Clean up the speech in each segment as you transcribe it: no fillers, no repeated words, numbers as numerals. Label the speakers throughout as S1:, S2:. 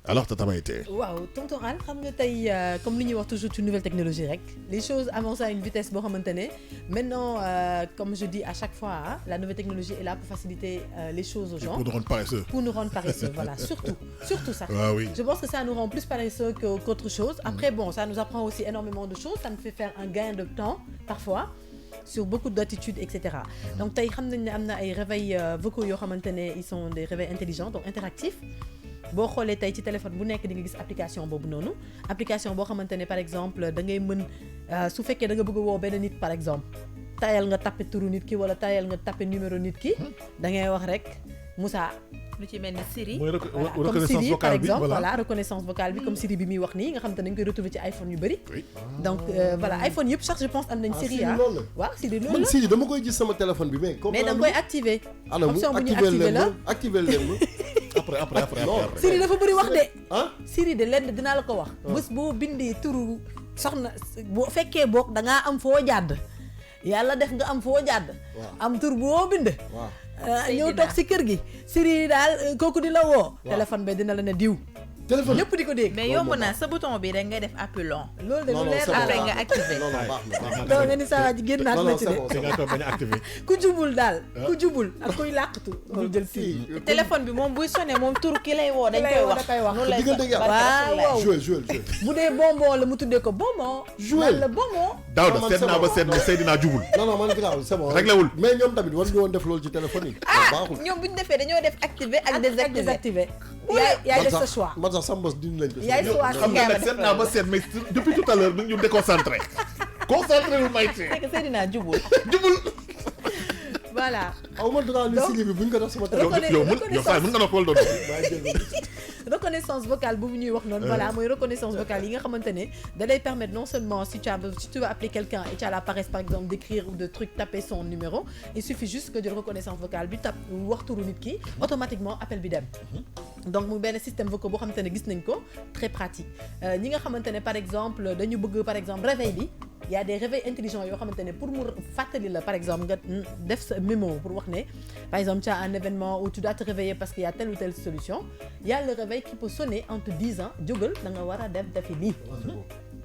S1: Alors Tata Maïté.
S2: waaw tonton Al xam nga tey comme li ñuy wax toujours ci nouvelle technologie rek les choses avancent à une vitesse boo xamante ne maintenant comme je dis à chaque fois la nouvelle technologie est là pour faciliter les choses aux gens.
S1: Pour nous rendre paresseux.
S2: Pour nous rendre paresseux, voilà, surtout ça.
S1: Ah oui.
S2: Je pense que ça nous rend plus paresseux qu'autre chose. Après bon, ça nous apprend aussi énormément de choses, ça nous fait faire un gain de temps parfois sur beaucoup d'attitudes, etc. Donc tey xam nañ ne am na ay réveils vocaux yoo xamante ne ils sont des réveils intelligents donc interactifs. boo xoolee tey ci téléphone bu nekk di nga gis application boobu noonu application boo xamante ne par exemple da ngay mën su fekkee da nga bëgg a woo benn nit par exemple tayal nga tapé turu nit ki wala tayal nga tapé numéro nit ki da ngay wax rek Moussa.
S3: lu ci mel ni Siri.
S1: mooy
S2: comme Siri par exemple voilà reconnaissance vocale bi comme Siri bi muy wax nii nga xam te nañ koy retrouver ci iPhone yu bëri. donc voilà iPhone yëpp sax je pense am nañ Siri ah. waaw Siri loolu la
S4: man Siri dama koy gis sama téléphone bi mais.
S2: mais da nga koy activer. option bu ñu activer la
S4: activer leen
S1: après.
S2: Siri dafa bëri wax de. Siri de lenn dinaa la ko wax. bés boo bindee turu soxna boo fekkee boog da ngaa am foo jàdd yàlla def nga am foo jàdd. am tur boo bind. ñëw toog si kër gi Siri daal kooku di la woo. téléphone bi dina la ne diw.
S4: téléphone
S2: ñëpp di ko dégg.
S3: mais yomb naa sa bouton bi rek ngay def appui long.
S2: loolu de lu leer
S3: après nga activé.
S4: non baax na
S2: donc nga ni saa ji génnaat na ci de.
S1: nga toog bañ a activé.
S2: ku jubul daal ku jubul ak kuy làqatu. bul jël Siri.
S3: téléphone bi moom buy sonné moom tur ki lay woo dañ koy wax.
S2: noonu
S3: lay
S2: waaw
S4: jouer
S2: bu dee bonbon la mu tuddee ko bonbon.
S4: jouer
S2: la bonbon.
S1: daaw da seet naa ba seet ne Seydina jubul.
S4: non man grave c'est bon.
S1: réglé wul
S4: mais ñoom tamit war ñu woon def loolu ci téléphone yi. baaxul
S3: ñoom bu ñu defee dañoo def activé ak désactivé.
S2: yaay def sa choix.
S4: man sax sama bos dindi lañ ko.
S2: yaay choix
S1: xam nga nag seet naa ba seet mais depuis tout à l'heure ñu ngi déconcentré. concentré wu may tee.
S3: c'est que Seydina jubul.
S2: voilà.
S4: aw ma dinaa li Siri bi bu ñu ko def sama téléphone.
S1: yow saa mën nga nopp wala doon.
S2: reconnaissance vocale boobu ñuy wax noonu voilà mooy reconnaissance vocale yi nga xamante ne da lay permettre non seulement si tu vas appeler quelqu'un et tu as la paresse par exemple d'écrire ou de taper son numéro il suffit juste que jël reconnaissance vocale bi tap wax turu nit ki automatiquement appel bi dem donc mu benn système vocal boo xamante ne gis nañ ko très pratique ñi nga xamante ne par exemple dañu bëgg par exemple réveil bi il y a des réveils intelligents yoo xamante ne pour mu fàttali la par exemple nga def sa mémo pour wax ne par exemple tu as un événement où tu dois te réveiller parce qu'il y a telle ou telle solution il y a le réveil qui peut sonner en te disant jógal da nga war a defi lii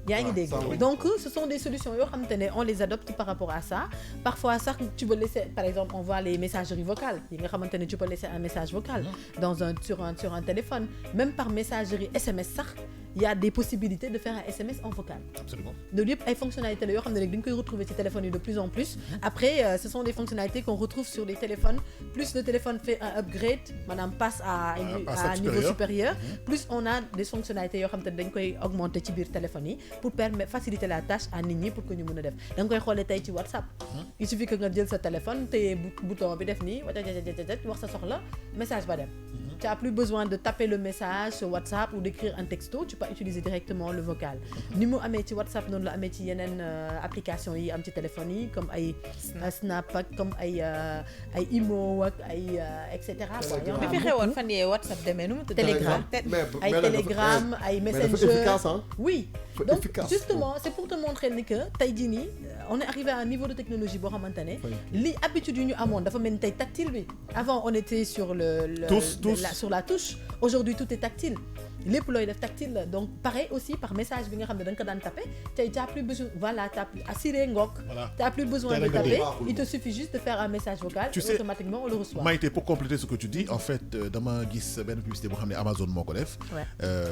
S2: yaa ngi dégg donc ce sont des solutions yoo xamante ne on les adopte par rapport à ça parfois sax tu peux laisser par exemple on voit les messageries vocales yi nga xamante ne tu peux laisser un message vocal sur un téléphone même par messagerie SMS sax il y a des possibilités de faire un SMS en vocal.
S1: Absolument.
S2: loolu yëpp ay fonctionnalités la yoo xam ne rek dañ koy retrouver ci téléphone yi de plus en plus après ce sont des fonctionnalités qu'on retrouve sur les téléphones plus le téléphone fait un upgrade maanaam passe à un niveau supérieur plus on a des fonctionnalités yoo xam te ne dañ koy augmenter ci biir téléphone yi pour permettre faciliter la tâche à nit ñi pour que ñu mën a def da nga koy xoolee tey ci WhatsApp il suffit que nga jël sa téléphone téye bouton bi def nii wax sa soxla message ba dem tu n'as plus besoin de taper le message sur WhatsApp ou d'écrire un texto tu peux utiliser directement le vocal ni mu amee ci WhatsApp noonu la amee ci yeneen application yi am ci téléphone yi comme ay Snap ak comme ay Imo ak ay et cetera
S3: bi fi xewoon fan yee WhatsApp demee nu mu tudd
S2: Telegram ay Telegram ay Messenger oui donc justement c'est pour te montrer ni que tey jii nii on est arrivé à un niveau de technologie boo xamante ne li habitude yu ñu amoon dafa mel ni tey tactile bi avant on était sur sur la touche aujourd'hui tout est tactile lépp looy def tactile la donc pareil aussi par message bi nga xam ne da nga ko daan taper tey t'as plus besoin voilà assuré ngook t'as plus besoin de taper il te suffit juste de faire un message vocal et automatiquement on le reçoit.
S1: Maïté pour compléter ce que tu dis en fait dama gis benn publicité boo xam ne Amazon moo ko def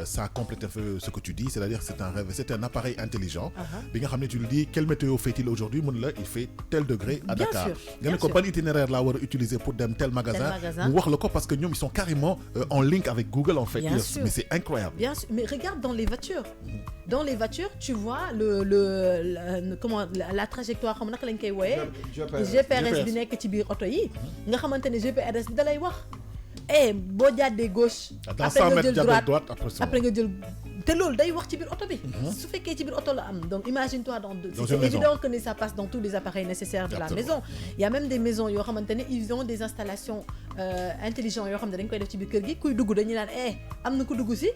S1: ça complète un peu ce que tu dis c'est-à-dire c'est un appareil intelligent bi nga xam ne tu lui dis quelle météo fait-il aujourd'hui mun la il fait tel degré à Dakar nga ne ko ban itinéraire laa war a utiliser pour dem tel magasin mu wax la ko parce que ñoom ils sont carrément en link avec Google en fait mais c'est incroyable.
S2: Bien sûr, mais regarde dans les voitures. Dans les voitures, tu vois la trajectoire xam naka lañ koy wooyee. GPS bi nekk ci biir oto yi. nga xamante ne GPS bi da lay wax. boo jàddee gauche.
S1: après nga jël droite
S2: après nga jël te loolu day wax ci biir oto bi. su fekkee ci biir oto la am donc imagine-toi c'est évident que ça passe dans tous les appareils nécessaires de la maison. Il y a même des maisons yoo xamante ne ils ont des installations intelligents yoo xam ne dañ koy def ci biir kër gi kuy dugg dañuy naan am na ku dugg si.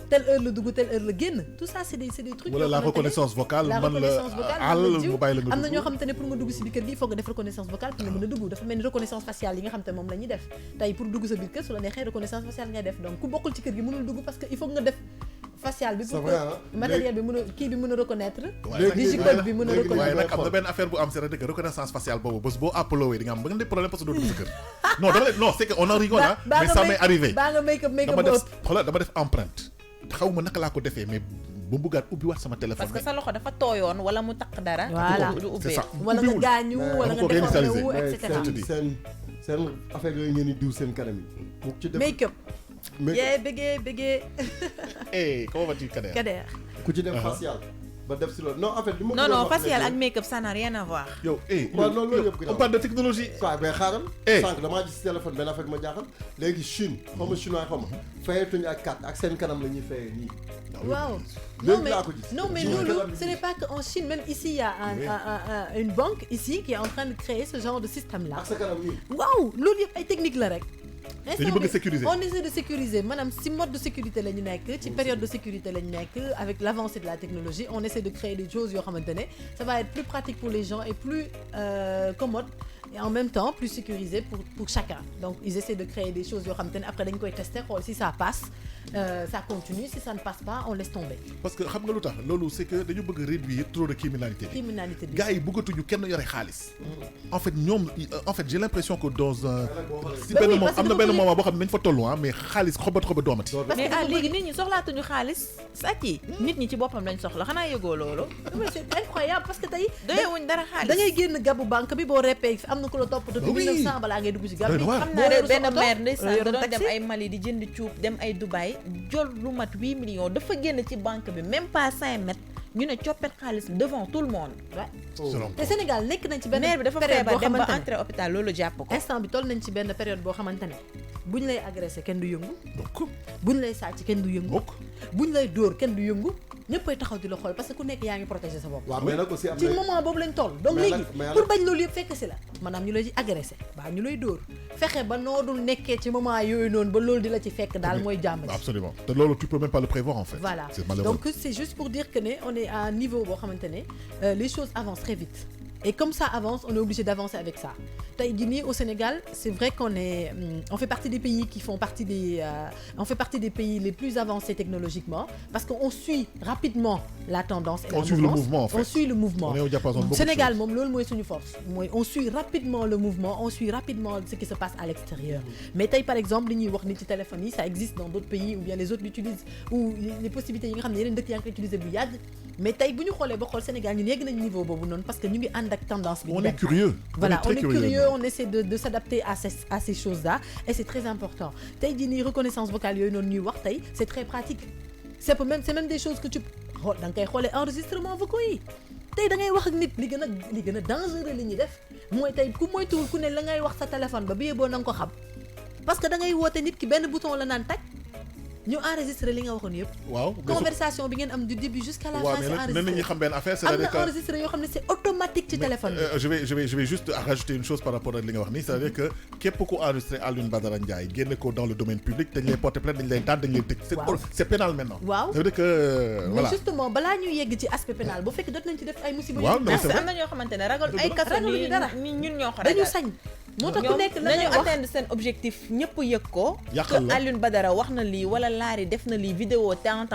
S2: telle heure la dugg telle heure la génn tout ça c'est des trucs.
S1: wala la reconnaissance vocale man la mu bàyyi la nga
S2: am na ñoo xamante ne pour nga dugg si biir kër gi il faut nga def reconnaissance vocale pour nga mën a dugg dafa mel ni reconnaissance faciale yi nga xamante ne moom la ñuy def tey pour dugg sa biir kër su la neexee reconnaissance faciale ngay def donc ku bokkul ci kër gi mënul dugg parce que il faut nga def facial bi pour que matériel bi mën a kii bi mën a reconnaître digicode bi mën a reconnaître
S1: waaye nag am na benn affaire bu am c'est que reconnaissance faciale boobu bés boo appelowee di nga am ba nga di problème parce que doo dugg sa kër non c'est que on en rigole mais ça m'est arrivé
S2: baa nga make up
S1: dama def empreinte xaw ma naka laa ko defee mais ba mu bëggaat ubbi waat sama téléphone
S3: parce que sa loxo dafa tooyoon wala mu takk dara
S2: voilà
S3: du
S1: c'est ça
S2: wala nga gaañu wala nga déformé wu et cetera
S4: seen affaire yooyu ngeen di diw seen kanam yi
S2: make up yee bëggee
S1: comment vas-tu Kader
S4: ku ci def facial ba def si loolu non en fait li ma
S3: non facial ak make-up ça n'a rien à voir.
S1: yow
S4: loolu yëpp
S1: on parle de technologie.
S4: waaw mais xaaral. sànq damaa gis téléphone benn affaire ma jaaxal léegi Chine xaw ma chinois xaw ma fayetuñu ak carte ak seen kanam la ñuy fayee nii.
S2: waaw non mais loolu ce n'est pas que en Chine même ici il y a une banque ici qui est en train de créer ce genre de système là.
S4: ak sa kanam nii.
S2: waaw loolu yëpp ay technique la rek.
S1: dañu bëgg sécuriser
S2: on essaie de sécuriser maanaam si mode de sécurité la ñu nekk ci période de sécurité la ñu nekk avec l'avancée de la technologie on essaie de créer des choses yoo xamante ne ça va être plus pratique pour les gens et plus commode et en même temps plus sécurisé pour chacun donc ils essaient de créer des choses yoo xamante ne après dañ koy tester xool si ça passe ça continue si ça ne passe pas on laisse tomber.
S1: parce que xam nga lu tax loolu c'est que dañu bëgg réduire trop de criminalité bi gars yi bëggatuñu kenn yore xaalis en fait ñoom en fait j'ai l'impression que dans un si benn moom am na benn moment boo xam ne nañ fa tollu mais xaalis xobat doomati
S3: mais léegi nit ñi soxlaatuñu xaalis sàcc yi nit ñi ci boppam lañ soxla xanaa yëgoo loolu
S2: mais c'est incroyable parce que tey
S3: doyewuñ dara xaalis
S2: da ngay génn gabu banque bi boo reppee am na ku la topp depuis 1900 balaa ngay dugg ci gab bi
S3: xam naa ne benn maire ndeysaan da doon dem ay Mali di jënd cuub dem ay Dubaï jol lu mat 8 millions dafa génn ci banque bi même pas 5 mètres ñu ne coppet xaalis bi devant tout le monde.
S2: te Sénégal nekk nañ ci benn
S3: maire bi dafa feebar dem ba entrée hôpital loolu jàpp ko.
S2: instant bi toll nañ ci benn période boo xamante ne buñ lay agressé kenn du yëngu. buñ lay sàcc kenn du yëngu. buñ lay dóor kenn du yëngu. ñëppay taxaw di la xool parce que ku nekk yaa ngi protéger sa bopp.
S4: waaw mais nag aussi am
S2: ci moment boobu lañ toll. donc léegi pour bañ loolu yëpp fekk si la maanaam ñu lay agressé ba ñu lay dóor fexe ba noo dul nekkee ci moment yooyu noonu ba loolu di la ci fekk daal mooy jàmm ci.
S1: absolument te loolu tu peux même pas le prévoir en fait.
S2: voilà donc c'est juste pour dire que ne on est à un niveau boo xamante ne les choses avancent très vite. Et comme ça avance, on est obligé d'avancer avec ça. Taïdini, au Sénégal, c'est vrai on fait partie des pays qui font partie on fait partie des pays les plus avancés technologiquement parce qu'on suit rapidement la tendance et
S1: on suit le mouvement en fait.
S2: On suit le mouvement.
S1: On est au diapason de beaucoup
S2: Sénégal,
S1: de choses.
S2: moom mooy suñu force. On suit rapidement le mouvement, on suit rapidement ce qui se passe à l'extérieur. Mais taï par exemple, li ñuy wax ni ci téléphone yi, ça existe dans d'autres pays ou bien les autres l'utilisent ou les possibilités yi nga xam ne yeneen dëkk yaa ngi koy utiliser bu yàgg. Mais tey bu ñu xoolee ba xool Sénégal ñun yegg nañ niveau boobu noonu parce que ñu ngi ànd ak tendance bi.
S1: On est curieux.
S2: Voilà, on est curieux, on essaie de s'adapter à ces choses-là et c'est très important. Tey jii nii reconnaissance vocale yooyu noonu ñuy wax tey c'est très pratique. C'est même des choses que tu xool da nga koy xoolee enregistrement vocaux yi. tey da ngay wax ak nit li gën a dangereux li ñuy def mooy tey ku moytuwul ku ne la ngay wax sa téléphone ba biyee boo na nga ko xam parce que da ngay woote nit ki benn bouton la naan tag ñu enregistré li nga waxoon yëpp.
S1: waaw
S2: conversation bi ngeen am du début jusqu'à la fin. c'est enregistré
S1: waaw mais nit ñi xam benn affaire c'est-à-dire que
S2: am na enregistré yoo xam ne c'est automatique ci téléphone bi.
S1: je vais juste rajouter une chose par rapport ak li nga wax nii c'est-à-dire que képp ku enregistré Alioune Badara Ndiaye génne ko dans le domaine public dañ lay porter plainte dañ lay daan dañ lay tëj. c'est pénal maintenant.
S2: waaw
S1: ça veut dire que voilà.
S2: mais justement balaa ñuy yegg ci aspect pénal bu fekk jot nañ ci def ay musiba.
S1: waaw non c'est vrai
S3: am na ñoo xamante ne ragal ay kaso ñun ñoo ko ragal
S2: dañu sañ. moo tax ku nekk
S3: nañu atteindre seen objectif ñëpp yëg ko.
S1: yàqal la
S3: Alioune Badara wax na lii wala Laari def na lii vidéo temps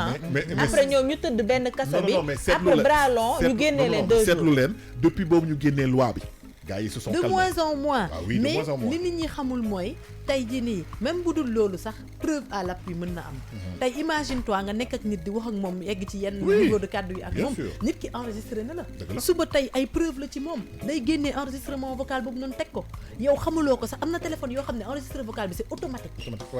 S3: après ñoom ñu tëdd benn kaso bi après bras long ñu génnee leen 2 jours
S1: seetlu leen depuis boobu ñu génnee loi bi gars yi se sont calmés
S2: de moins en moins.
S1: Ah oui, de moins en moins.
S2: Mais li nit ñi xamul mooy tey jii nii même bu dul loolu sax preuve à l'appui mën na am. tey imagine toi nga nekk ak nit di wax ak moom yegg ci yenn niveau de kàddu yi ak moom. nit ki enregistré na la. suba tey ay preuve la ci moom. day génnee enregistrement vocal boobu noonu teg ko yow xamuloo ko sax am na téléphone yoo xam ne enregistré vocal bi c'est automatique.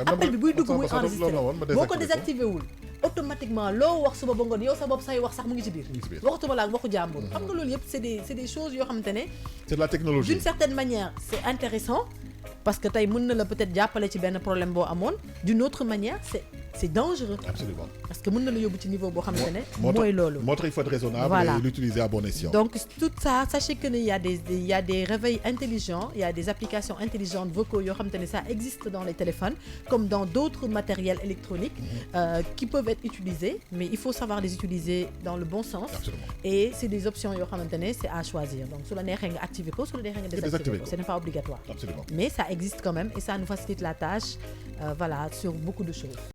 S2: appel bi buy dugg muy enregistré boo ko désactivé wul. automatiquement loo wax suba ba ngoon yow sa bopp say wax sax mu ngi ci biir. waxatuma la ak waxu jàmbur. xam nga loolu yëpp c'est des choses yoo xamante ne.
S1: c'est de la technologie.
S2: D'une certaine manière c'est intéressant parce que tey mën na la peut-être jàppale ci benn problème boo amoon d'une autre manière c'est c'est dangereux.
S1: Absolument.
S2: Parce que mën na la yóbbu ci niveau boo xamante ne.
S1: moo
S2: mooy loolu.
S1: moo tax il faut être raisonnable
S2: Voilà.
S1: et l'utiliser à bon escient.
S2: Donc tout ça, sachez que il y a des réveils intelligents, il y a des applications intelligentes vocaux yoo xamante ne ça existe dans les téléphones comme dans d'autres matériels électroniques qui peuvent être utilisés, mais il faut savoir les utiliser dans le bon sens.
S1: Absolument.
S2: Et c'est des options yoo xamante ne c'est à choisir. Donc su la neexee nga activer ko, su la neexee nga désactiver ko, ce n'est pas obligatoire.
S1: Absolument.
S2: Mais ça existe quand même et ça nous facilite la tâche voilà sur beaucoup de choses.